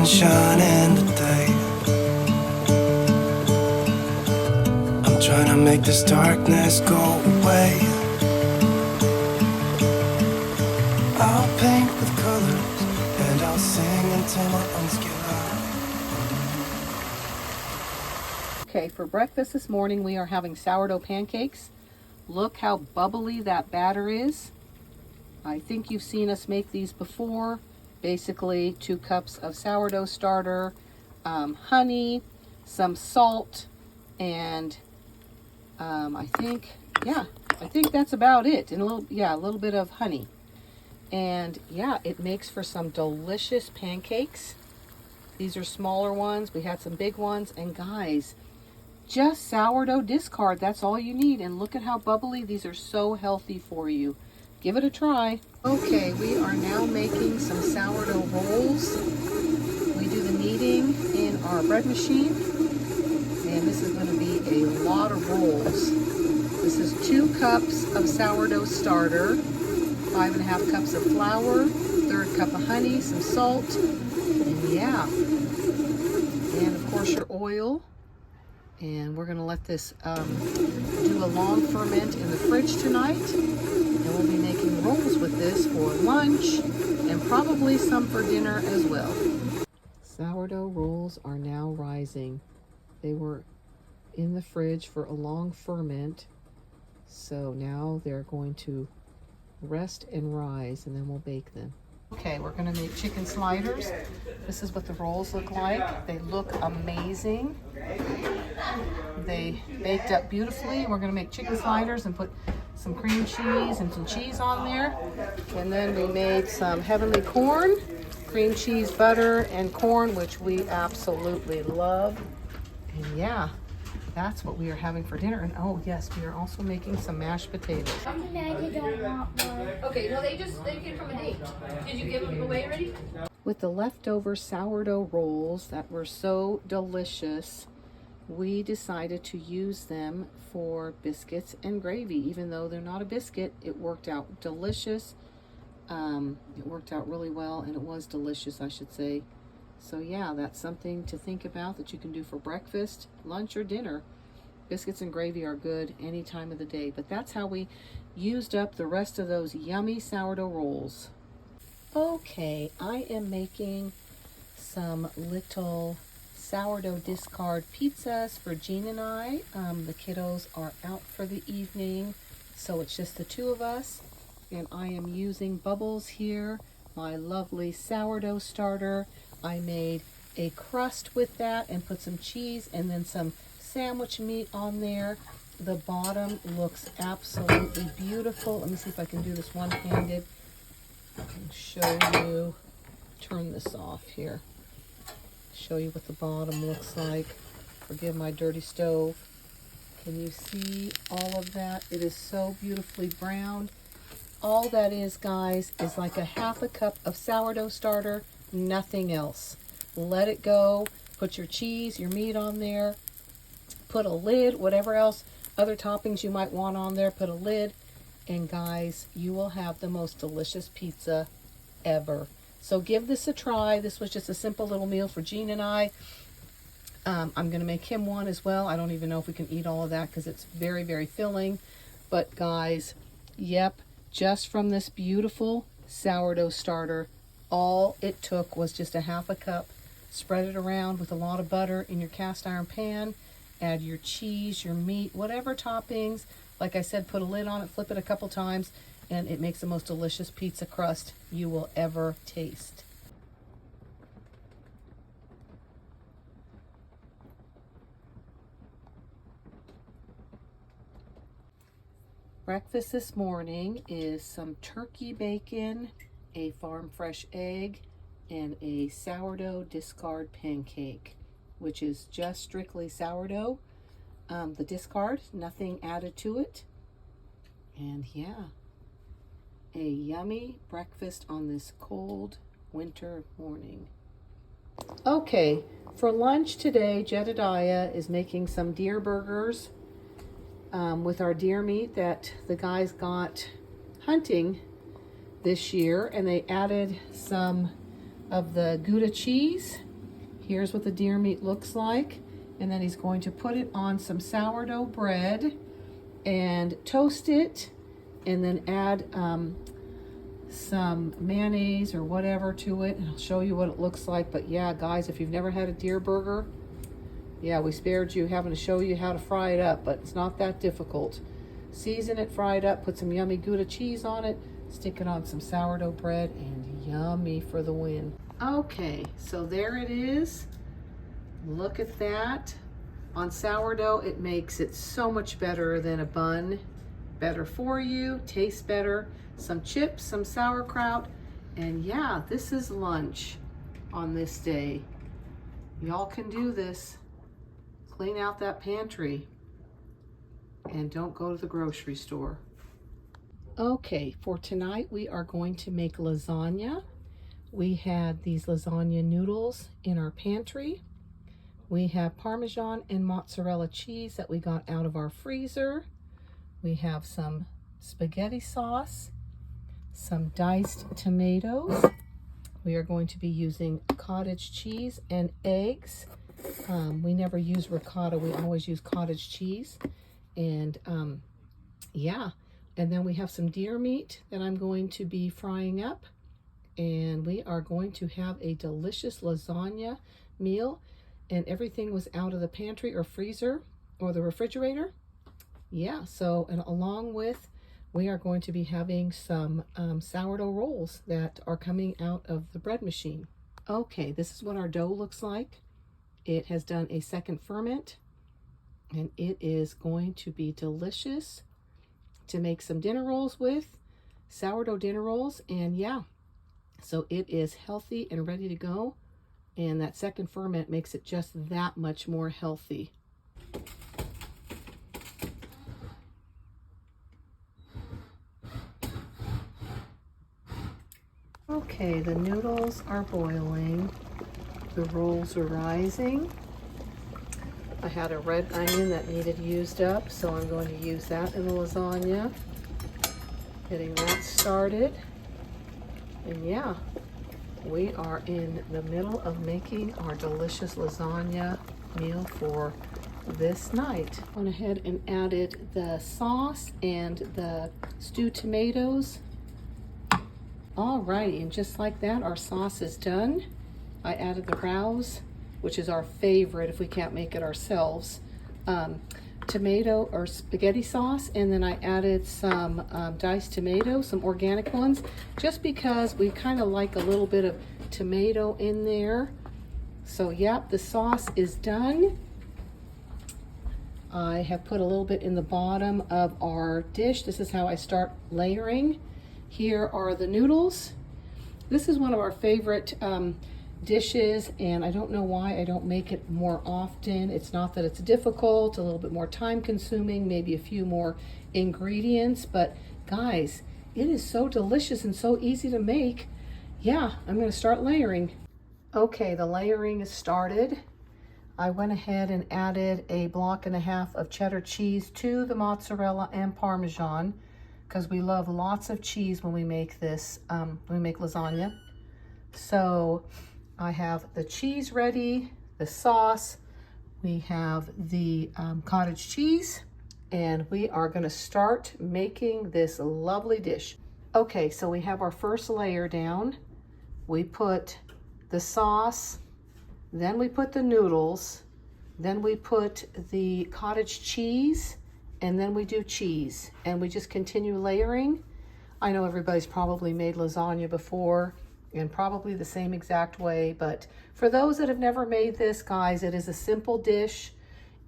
shining today. I'm trying to make this darkness go away. I'll paint with colors and I'll sing until my lungs give out. Okay, for breakfast this morning we are having sourdough pancakes. Look how bubbly that batter is. I think you've seen us make these before. Basically 2 cups of sourdough starter, honey, some salt, and I think that's about it. And a little bit of honey. And yeah, it makes for some delicious pancakes. These are smaller ones. We had some big ones. And guys, just sourdough discard. That's all you need. And look at how bubbly. These are so healthy for you. Give it a try. Okay, we are now making some sourdough rolls. We do the kneading in our bread machine. And this is going to be a lot of rolls. This is 2 cups of sourdough starter, 5.5 cups of flour, 1/3 cup of honey, some salt, and yeah. And of course your oil. And we're going to let this do a long ferment in the fridge tonight. And we'll be making rolls with this for lunch and probably some for dinner as well. Sourdough rolls are now rising. They were in the fridge for a long ferment. So now they're going to rest and rise, and then we'll bake them. Okay, we're going to make chicken sliders. This is what the rolls look like. They look amazing. They baked up beautifully. We're going to make chicken sliders and put some cream cheese and some cheese on there. And then we made some heavenly corn, cream cheese, butter, and corn, which we absolutely love. And yeah, that's what we are having for dinner. And oh yes, we are also making some mashed potatoes. Okay, no, they came from a date. Did you give them away already? With the leftover sourdough rolls that were so delicious, we decided to use them for biscuits and gravy. Even though they're not a biscuit, it worked out delicious. It worked out really well, and it was delicious, I should say. So yeah, that's something to think about that you can do for breakfast, lunch, or dinner. Biscuits and gravy are good any time of the day. But that's how we used up the rest of those yummy sourdough rolls. Okay, I am making some little sourdough discard pizzas for Jean and I. The kiddos are out for the evening, so it's just the 2 of us. And I am using Bubbles here, my lovely sourdough starter. I made a crust with that and put some cheese and then some sandwich meat on there. The bottom looks absolutely beautiful. Let me see if I can do this one-handed. I can show you. Turn this off here. Show you what the bottom looks like. Forgive my dirty stove. Can you see all of that? It is so beautifully browned. All that is, guys, is like a 1/2 cup of sourdough starter, nothing else. Let it go. Put your cheese, your meat on there. Put a lid, whatever else, other toppings you might want on there, put a lid. And guys, you will have the most delicious pizza ever. So give this a try. This was just a simple little meal for Jean and I. I'm going to make him one as well. I don't even know if we can eat all of that because it's very, very filling. But guys, yep, just from this beautiful sourdough starter, all it took was just a 1/2 cup. Spread it around with a lot of butter in your cast iron pan. Add your cheese, your meat, whatever toppings. Like I said, put a lid on it, flip it a couple times, and it makes the most delicious pizza crust you will ever taste. Breakfast this morning is some turkey bacon, a farm fresh egg, and a sourdough discard pancake, which is just strictly sourdough. The discard, nothing added to it. And yeah, a yummy breakfast on this cold winter morning. Okay, for lunch today, Jedediah is making some deer burgers with our deer meat that the guys got hunting this year, and they added some of the Gouda cheese Here's what the deer meat looks like. And then he's going to put it on some sourdough bread and toast it, and then add some mayonnaise or whatever to it. And I'll show you what it looks like. But yeah, guys, if you've never had a deer burger, yeah, we spared you having to show you how to fry it up, but it's not that difficult. Season it, fry it up, put some yummy Gouda cheese on it, stick it on some sourdough bread, and yummy for the win. Okay, so there it is. Look at that. On sourdough, it makes it so much better than a bun. Better for you, tastes better. Some chips, some sauerkraut, and yeah, this is lunch on this day. Y'all can do this. Clean out that pantry and don't go to the grocery store. Okay, for tonight we are going to make lasagna. We had these lasagna noodles in our pantry. We have Parmesan and mozzarella cheese that we got out of our freezer. We have some spaghetti sauce, some diced tomatoes. We are going to be using cottage cheese and eggs. We never use ricotta, we always use cottage cheese. And yeah, and then we have some deer meat that I'm going to be frying up. And we are going to have a delicious lasagna meal. And everything was out of the pantry or freezer or the refrigerator. Yeah, so, and along with, we are going to be having some sourdough rolls that are coming out of the bread machine. Okay, this is what our dough looks like. It has done a second ferment, and it is going to be delicious to make some dinner rolls with, sourdough dinner rolls, and yeah, so it is healthy and ready to go, and that second ferment makes it just that much more healthy. Okay, the noodles are boiling, the rolls are rising. I had a red onion that needed used up, so I'm going to use that in the lasagna. Getting that started. And yeah, we are in the middle of making our delicious lasagna meal for this night. Went ahead and added the sauce and the stewed tomatoes. Alrighty, and just like that, our sauce is done. I added the rouse, which is our favorite if we can't make it ourselves, tomato or spaghetti sauce, and then I added some diced tomatoes, some organic ones, just because we kind of like a little bit of tomato in there. So yep, the sauce is done. I have put a little bit in the bottom of our dish. This is how I start layering. Here are the noodles. This is one of our favorite dishes, and I don't know why I don't make it more often. It's not that it's difficult, a little bit more time consuming, maybe a few more ingredients, but guys, it is so delicious and so easy to make. Yeah, I'm going to start layering. Okay, the layering is started. I went ahead and added a block and a half of cheddar cheese to the mozzarella and Parmesan, because we love lots of cheese when we make this, when we make lasagna. So I have the cheese ready, the sauce, we have the cottage cheese, and we are gonna start making this lovely dish. Okay, so we have our first layer down. We put the sauce, then we put the noodles, then we put the cottage cheese, and then we do cheese, and we just continue layering. I know everybody's probably made lasagna before, and probably the same exact way, but for those that have never made this, guys, it is a simple dish.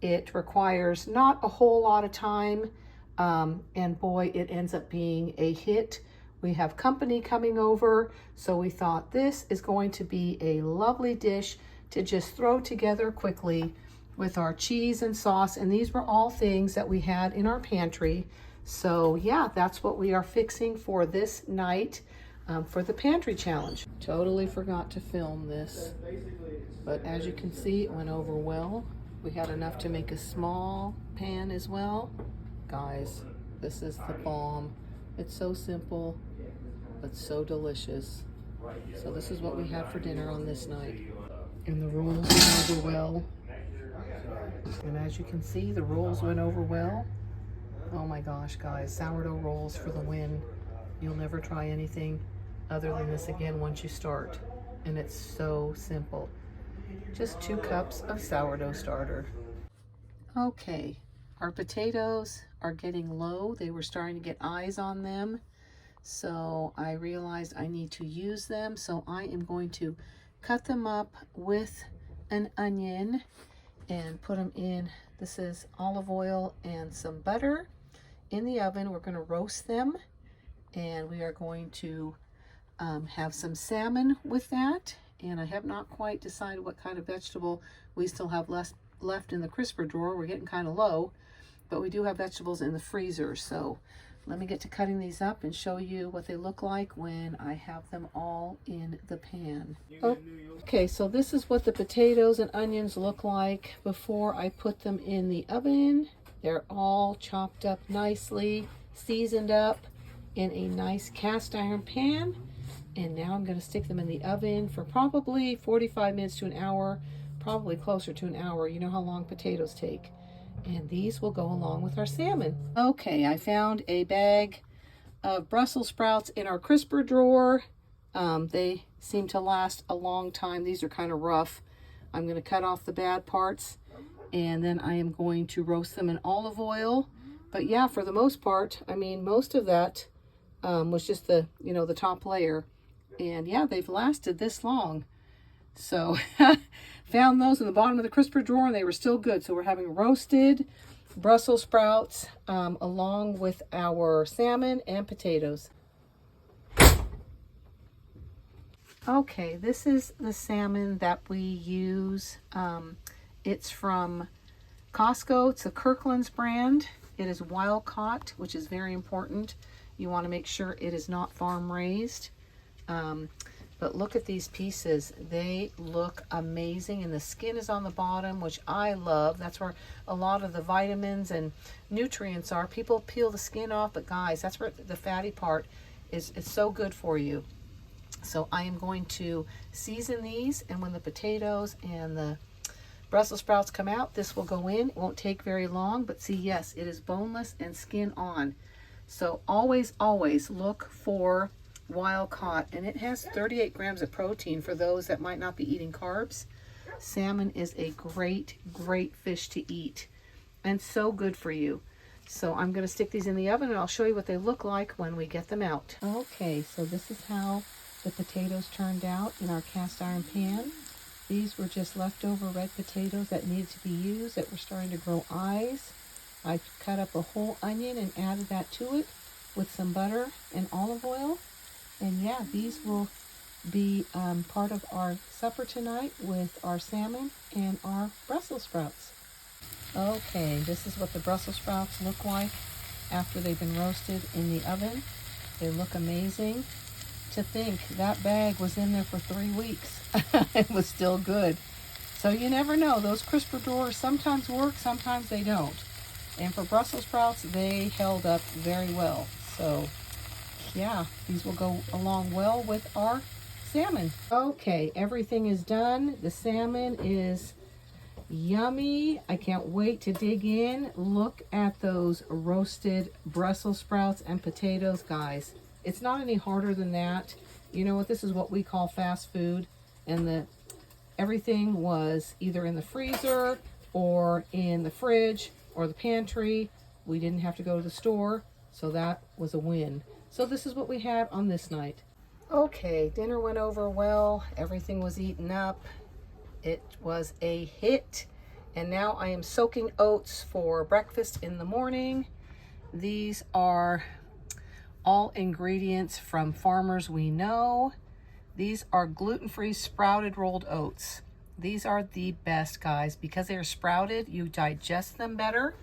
It requires not a whole lot of time, and boy, it ends up being a hit. We have company coming over, so we thought this is going to be a lovely dish to just throw together quickly with our cheese and sauce, and these were all things that we had in our pantry. So yeah, that's what we are fixing for this night for the pantry challenge. Totally forgot to film this, but as you can see, it went over well. We had enough to make a small pan as well. Guys, this is the bomb. It's so simple, but so delicious. So this is what we had for dinner on this night. And the rolls went over well. And as you can see, the rolls went over well. Oh my gosh, guys, sourdough rolls for the win. You'll never try anything other than this again once you start. And it's so simple. Just 2 cups of sourdough starter. Okay, our potatoes are getting low. They were starting to get eyes on them. So I realized I need to use them. So I am going to cut them up with an onion and put them in. This is olive oil and some butter in the oven. We're going to roast them, and we are going to have some salmon with that. And I have not quite decided what kind of vegetable we still have left in the crisper drawer. We're getting kind of low, but we do have vegetables in the freezer. So let me get to cutting these up and show you what they look like when I have them all in the pan. Okay, so this is what the potatoes and onions look like before I put them in the oven. They're all chopped up nicely, seasoned up in a nice cast iron pan. And now I'm going to stick them in the oven for probably 45 minutes to an hour, probably closer to an hour. You know how long potatoes take. And these will go along with our salmon. Okay, I found a bag of Brussels sprouts in our crisper drawer. They seem to last a long time. These are kind of rough. I'm going to cut off the bad parts, and then I am going to roast them in olive oil. But yeah, for the most part, I mean, most of that was just the top layer. And yeah, they've lasted this long. So found those in the bottom of the crisper drawer, and they were still good. So we're having roasted Brussels sprouts along with our salmon and potatoes. Okay, this is the salmon that we use. It's from Costco. It's a Kirkland's brand. It is wild caught, which is very important. You want to make sure it is not farm raised. But look at these pieces. They look amazing, and the skin is on the bottom, which I love. That's where a lot of the vitamins and nutrients are. People peel the skin off, but guys, that's where the fatty part is. It's so good for you. So I am going to season these, and when the potatoes and the Brussels sprouts come out, this will go in. It won't take very long, but see, yes, it is boneless and skin on. So always, always look for wild caught, and it has 38 grams of protein for those that might not be eating carbs. Salmon is a great fish to eat, and so good for you. So I'm going to stick these in the oven, and I'll show you what they look like when we get them out. Okay, so this is how the potatoes turned out in our cast iron pan. These were just leftover red potatoes that needed to be used, that were starting to grow eyes. I cut up a whole onion and added that to it with some butter and olive oil. And yeah, these will be part of our supper tonight with our salmon and our Brussels sprouts. Okay, this is what the Brussels sprouts look like after they've been roasted in the oven. They look amazing. To think that bag was in there for 3 weeks. It was still good. So you never know. Those crisper drawers sometimes work, sometimes they don't. And for Brussels sprouts, they held up very well. So yeah, these will go along well with our salmon. Okay, everything is done. The salmon is yummy. I can't wait to dig in. Look at those roasted Brussels sprouts and potatoes, guys. It's not any harder than that. You know what? This is what we call fast food. And everything was either in the freezer or in the fridge or the pantry. We didn't have to go to the store, so that was a win. So this is what we had on this night. Okay, dinner went over well. Everything was eaten up. It was a hit. And now I am soaking oats for breakfast in the morning. These are all ingredients from farmers we know. These are gluten-free sprouted rolled oats. These are the best, guys, because they are sprouted. You digest them better.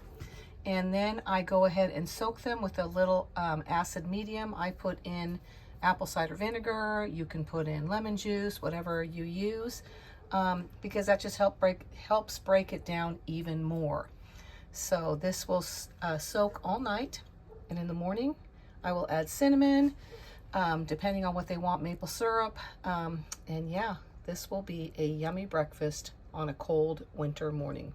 And then I go ahead and soak them with a little acid medium. I put in apple cider vinegar. You can put in lemon juice, whatever you use, because that just helps break it down even more. So this will soak all night, and in the morning I will add cinnamon, depending on what they want, maple syrup, and yeah, This will be a yummy breakfast on a cold winter morning.